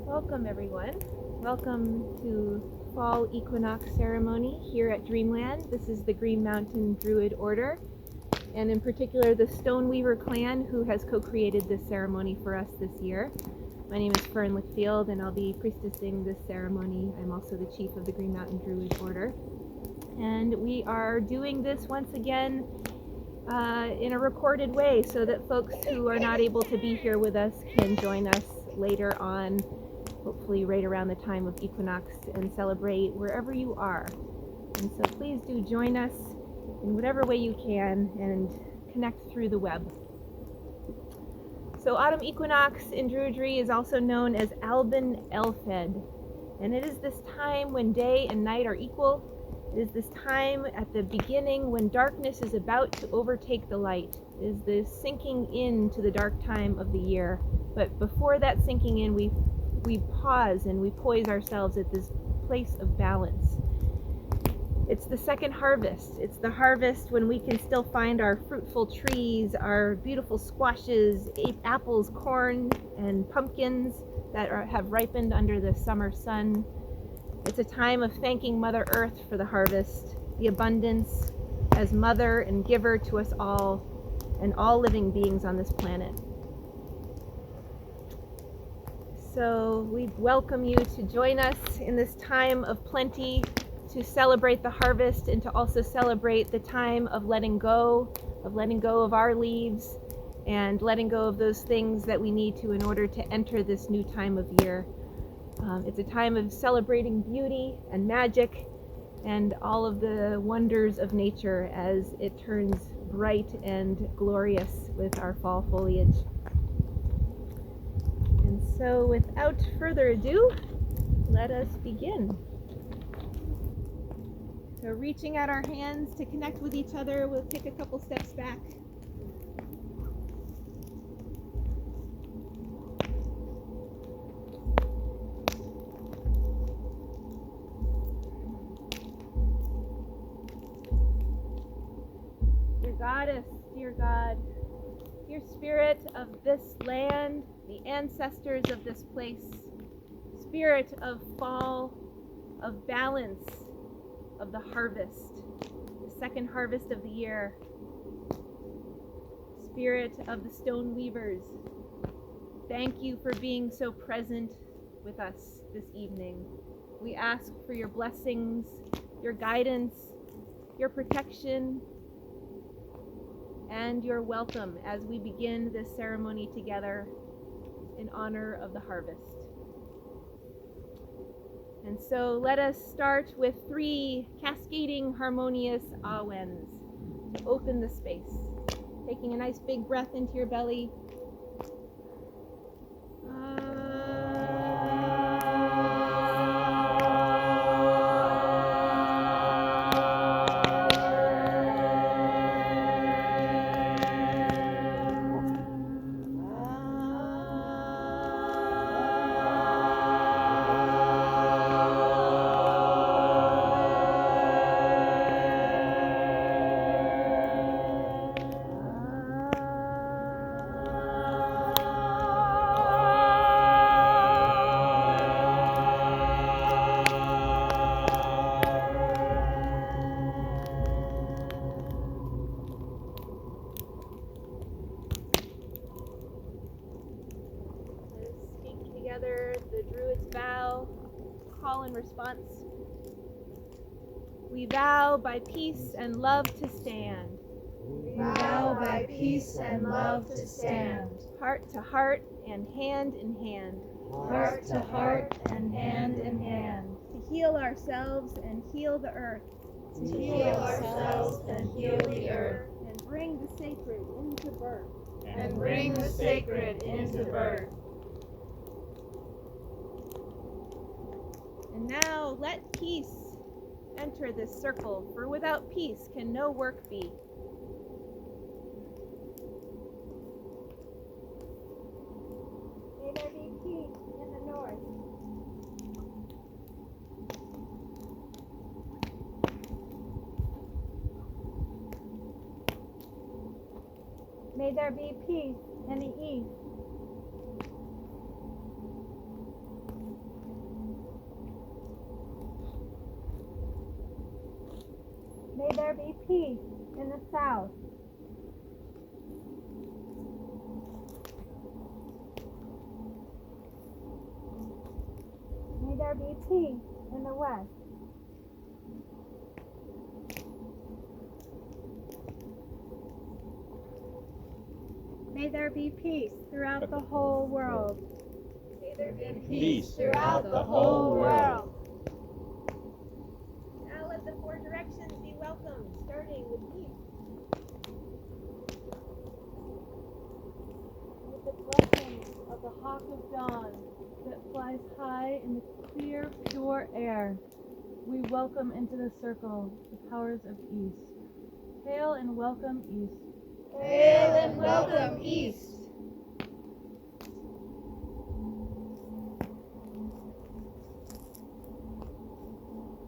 Welcome everyone. Welcome to Fall Equinox ceremony here at Dreamland. This is the Green Mountain Druid Order, and in particular the Stoneweaver clan who has co-created this ceremony for us this year. My name is Fern Lickfield and I'll be priestessing this ceremony. I'm also the chief of the Green Mountain Druid Order. And we are doing this once again in a recorded way so that folks who are not able to be here with us can join us later on, hopefully right around the time of equinox, and celebrate wherever you are. And so please do join us in whatever way you can and connect through the web. So autumn equinox in Druidry is also known as Albin Elfed, and it is this time when day and night are equal. It is this time at the beginning when darkness is about to overtake the light. It is the sinking into the dark time of the year. But before that sinking in, we pause and we poise ourselves at this place of balance. It's the second harvest. It's the harvest when we can still find our fruitful trees, our beautiful squashes, apples, corn, and pumpkins that have ripened under the summer sun. It's a time of thanking Mother Earth for the harvest, the abundance as mother and giver to us all and all living beings on this planet. So we welcome you to join us in this time of plenty, to celebrate the harvest and to also celebrate the time of letting go of our leaves and letting go of those things that we need to in order to enter this new time of year. It's a time of celebrating beauty and magic and all of the wonders of nature as it turns bright and glorious with our fall foliage. And so without further ado, let us begin. So reaching out our hands to connect with each other, we'll take a couple steps back. Goddess, dear God, dear spirit of this land, the ancestors of this place, spirit of fall, of balance, of the harvest, the second harvest of the year, spirit of the stone weavers, thank you for being so present with us this evening. We ask for your blessings, your guidance, your protection, and your welcome as we begin this ceremony together in honor of the harvest. And so let us start with 3 cascading harmonious awens to open the space. Taking a nice big breath into your belly. The Druid's vow, call and response. We vow by peace and love to stand. We vow by peace and love to stand. Heart to heart and hand in hand. Heart to heart and hand in hand. To heal ourselves and heal the earth. To heal ourselves and heal the earth. And bring the sacred into birth. And bring the sacred into birth. And now let peace enter this circle, for without peace can no work be. May there be peace in the north. May there be peace in the east. May there be peace in the south. May there be peace in the west. May there be peace throughout the whole world. May there be peace throughout the whole world. Now let the four directions be welcomed, starting with east. With the blessing of the hawk of dawn that flies high in the clear, pure air, we welcome into the circle the powers of east. Hail and welcome east. Hail and welcome east.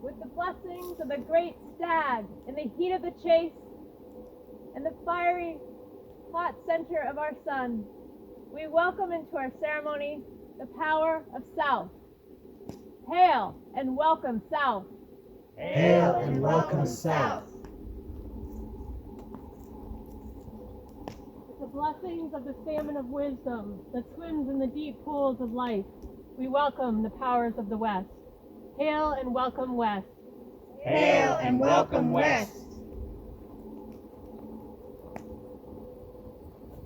With the blessings of the great stag in the heat of the chase and the fiery, hot center of our sun, we welcome into our ceremony the power of South. Hail and welcome South. Hail and welcome South. With the blessings of the salmon of wisdom that swims in the deep pools of life, we welcome the powers of the West. Hail and welcome West. Hail and welcome West.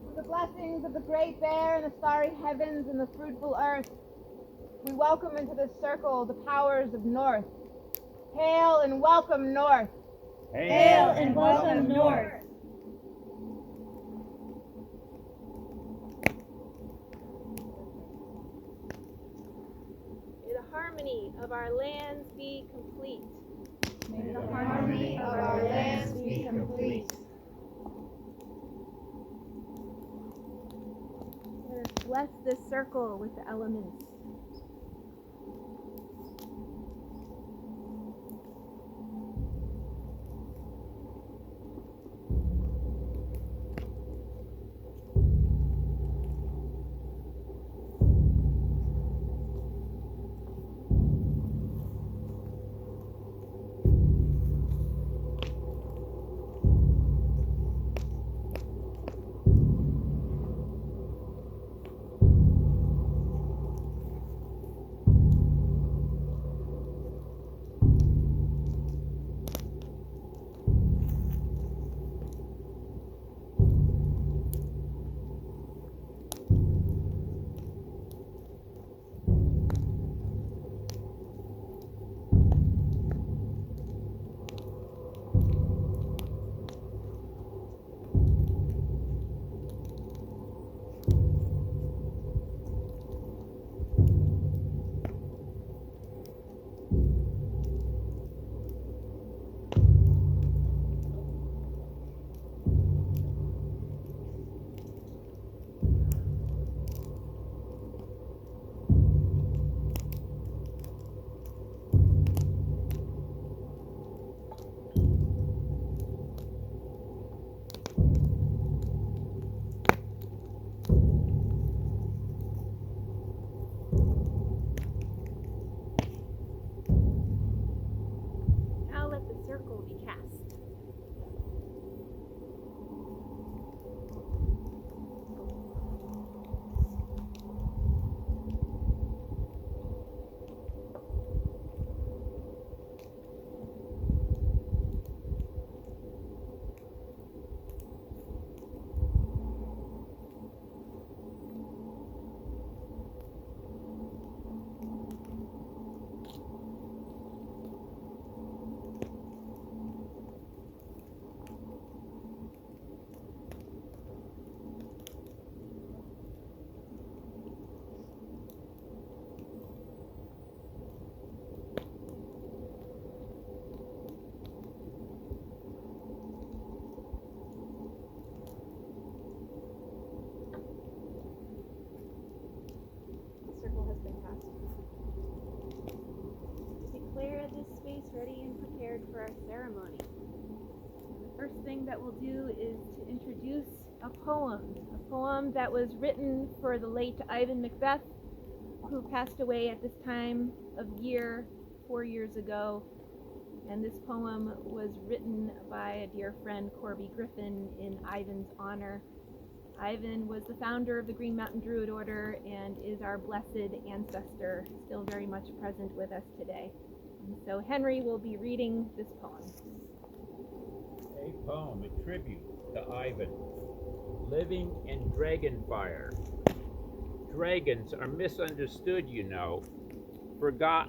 With the blessings of the great bear and the starry heavens and the fruitful earth, we welcome into this circle the powers of North. Hail and welcome North. Hail and welcome North. May the harmony of our lands be complete. May the harmony of our lands be complete. Let us bless this circle with the elements. Now let the circle be cast. Declare this space ready and prepared for our ceremony. The first thing that we'll do is to introduce a poem that was written for the late Ivan Macbeth, who passed away at this time of year 4 years ago. And this poem was written by a dear friend, Corby Griffin, in Ivan's honor. Ivan was the founder of the Green Mountain Druid Order and is our blessed ancestor, still very much present with us today. And so Henry will be reading this poem. A poem, a tribute to Ivan. Living in dragon fire. Dragons are misunderstood, you know. Forget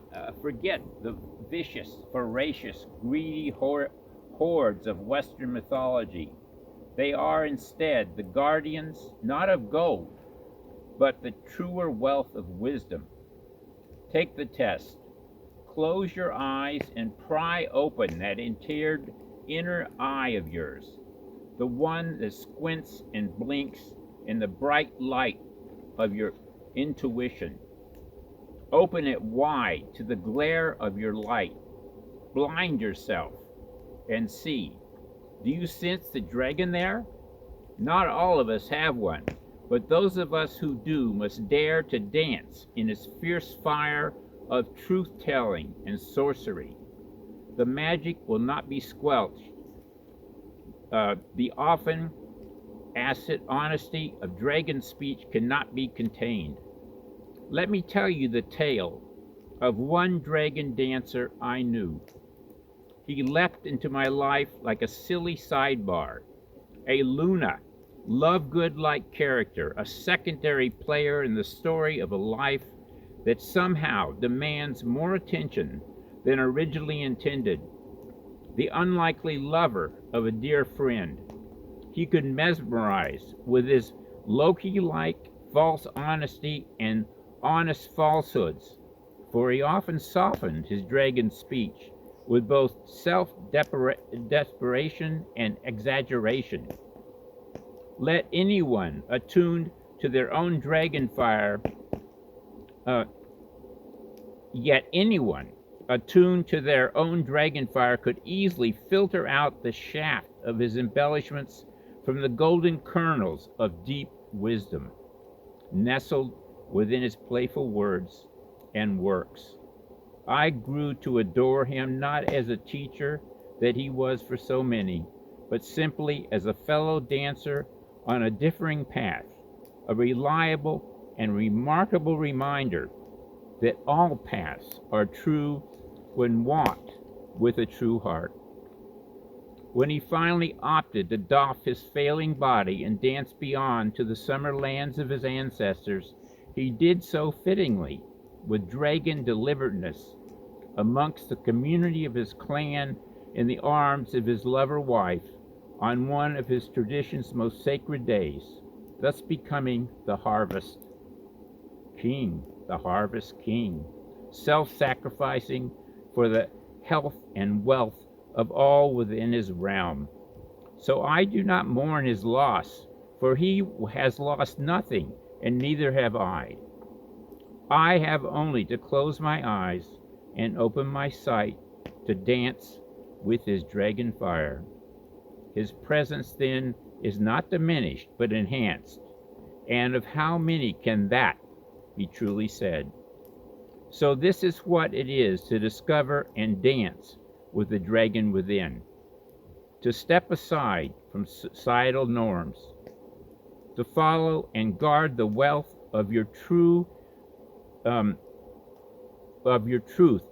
the vicious, voracious, greedy hordes of Western mythology. They are instead the guardians, not of gold, but the truer wealth of wisdom. Take the test. Close your eyes and pry open that inner eye of yours, the one that squints and blinks in the bright light of your intuition. Open it wide to the glare of your light. Blind yourself and see. Do you sense the dragon there? Not all of us have one, but those of us who do must dare to dance in its fierce fire of truth-telling and sorcery. The magic will not be squelched. The often acid honesty of dragon speech cannot be contained. Let me tell you the tale of one dragon dancer I knew. He leapt into my life like a silly sidebar, a Luna, Lovegood-like character, a secondary player in the story of a life that somehow demands more attention than originally intended. The unlikely lover of a dear friend. He could mesmerize with his Loki-like false honesty and honest falsehoods, for he often softened his dragon speech with both self-desperation and exaggeration. Let anyone attuned to their own dragon fire, yet anyone attuned to their own dragon fire could easily filter out the shaft of his embellishments from the golden kernels of deep wisdom, nestled within his playful words and works. I grew to adore him not as a teacher that he was for so many, but simply as a fellow dancer on a differing path, a reliable and remarkable reminder that all paths are true when walked with a true heart. When he finally opted to doff his failing body and dance beyond to the summer lands of his ancestors, he did so fittingly, with dragon deliberateness, amongst the community of his clan, in the arms of his lover wife, on one of his tradition's most sacred days, thus becoming the harvest king, self-sacrificing for the health and wealth of all within his realm. So I do not mourn his loss, for he has lost nothing, and neither have I. I have only to close my eyes and open my sight to dance with his dragon fire. His presence then is not diminished, but enhanced, and of how many can that be truly said? So this is what it is to discover and dance with the dragon within, to step aside from societal norms, to follow and guard the wealth of your truth,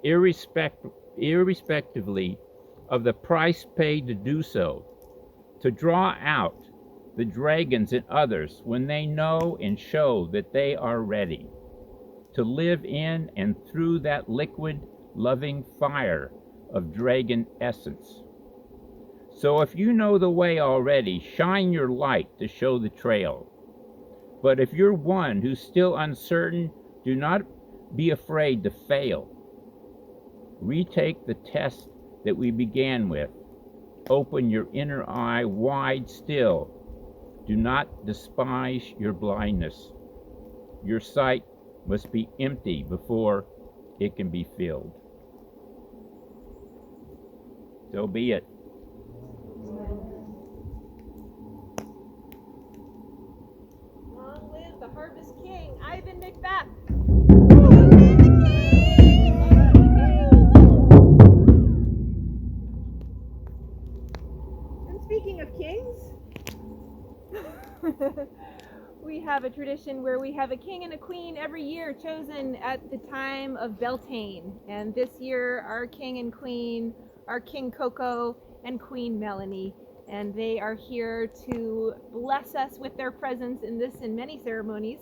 irrespectively of the price paid to do so, to draw out the dragons in others when they know and show that they are ready, to live in and through that liquid, loving fire of dragon essence. So if you know the way already, shine your light to show the trail. But if you're one who's still uncertain, do not be afraid to fail. Retake the test that we began with. Open your inner eye wide still. Do not despise your blindness. Your sight must be empty before it can be filled. So be it. Long live the Harvest King, Ivan Macbeth! tradition where we have a king and a queen every year chosen at the time of Beltane. And this year, our king and queen are King Coco and Queen Melanie. And they are here to bless us with their presence in this and many ceremonies.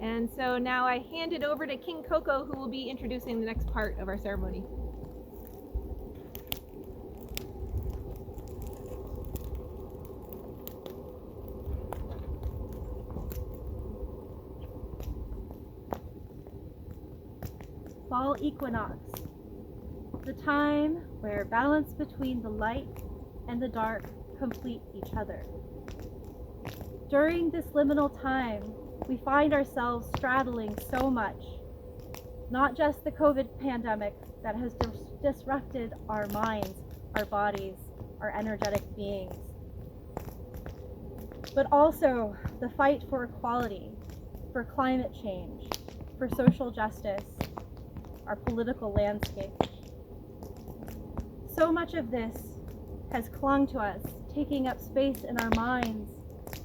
And so now I hand it over to King Coco, who will be introducing the next part of our ceremony. Fall equinox, the time where balance between the light and the dark complete each other. During this liminal time, we find ourselves straddling so much, not just the COVID pandemic that has disrupted our minds, our bodies, our energetic beings, but also the fight for equality, for climate change, for social justice, our political landscape. So much of this has clung to us, taking up space in our minds,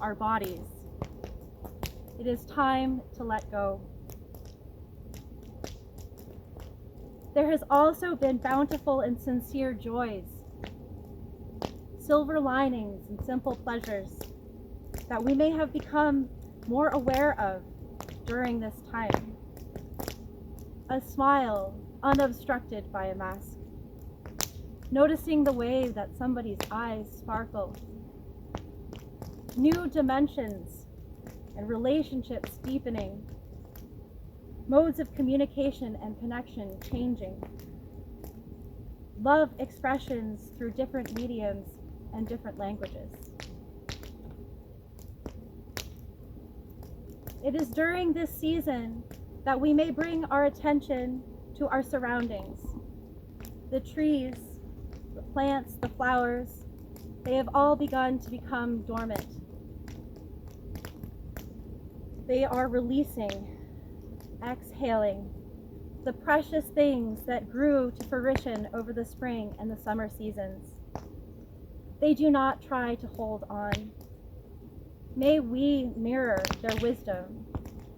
our bodies. It is time to let go. There has also been bountiful and sincere joys, silver linings and simple pleasures that we may have become more aware of during this time. A smile unobstructed by a mask. Noticing the way that somebody's eyes sparkle. New dimensions and relationships deepening. Modes of communication and connection changing. Love expressions through different mediums and different languages. It is during this season that we may bring our attention to our surroundings. The trees, the plants, the flowers, they have all begun to become dormant. They are releasing, exhaling the precious things that grew to fruition over the spring and the summer seasons. They do not try to hold on. May we mirror their wisdom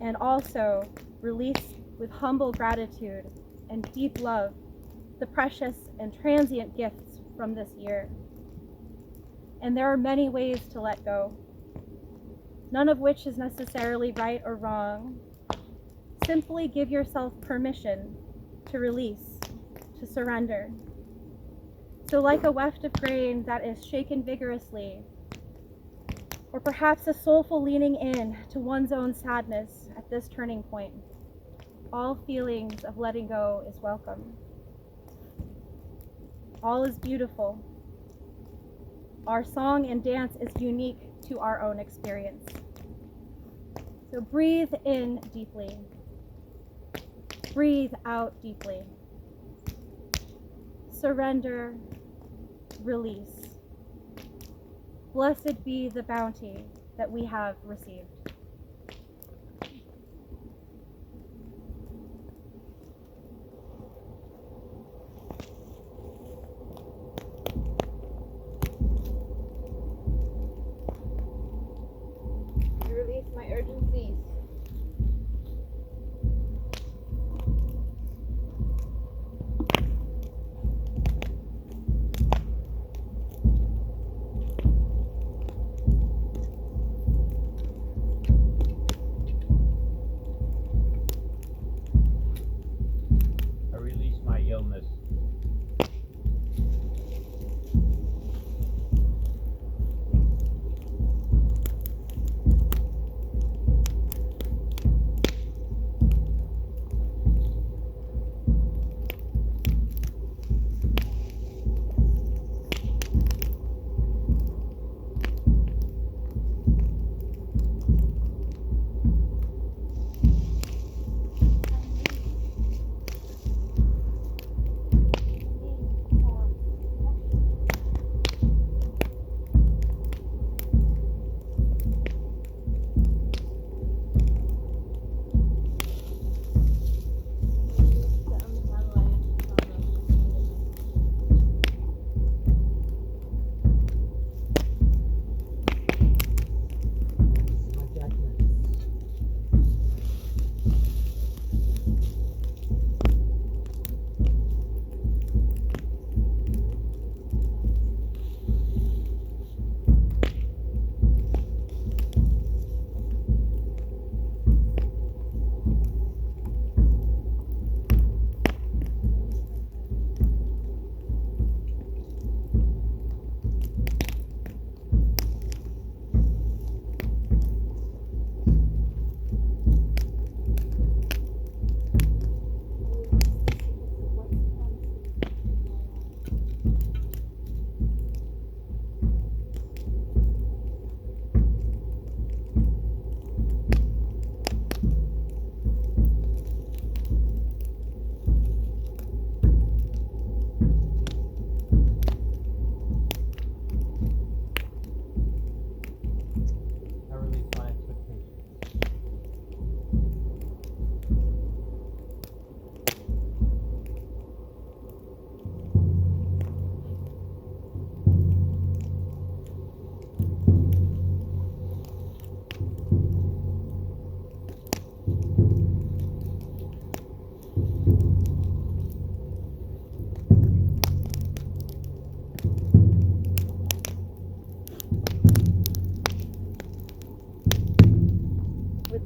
and also release with humble gratitude and deep love the precious and transient gifts from this year. And there are many ways to let go, none of which is necessarily right or wrong. Simply give yourself permission to release, to surrender. So like a weft of grain that is shaken vigorously, or perhaps a soulful leaning in to one's own sadness at this turning point, all feelings of letting go is welcome. All is beautiful. Our song and dance is unique to our own experience. So breathe in deeply. Breathe out deeply. Surrender, release. Blessed be the bounty that we have received. I release my urgencies.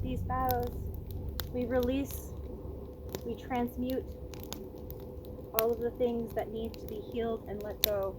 these boughs, we release, we transmute all of the things that need to be healed and let go.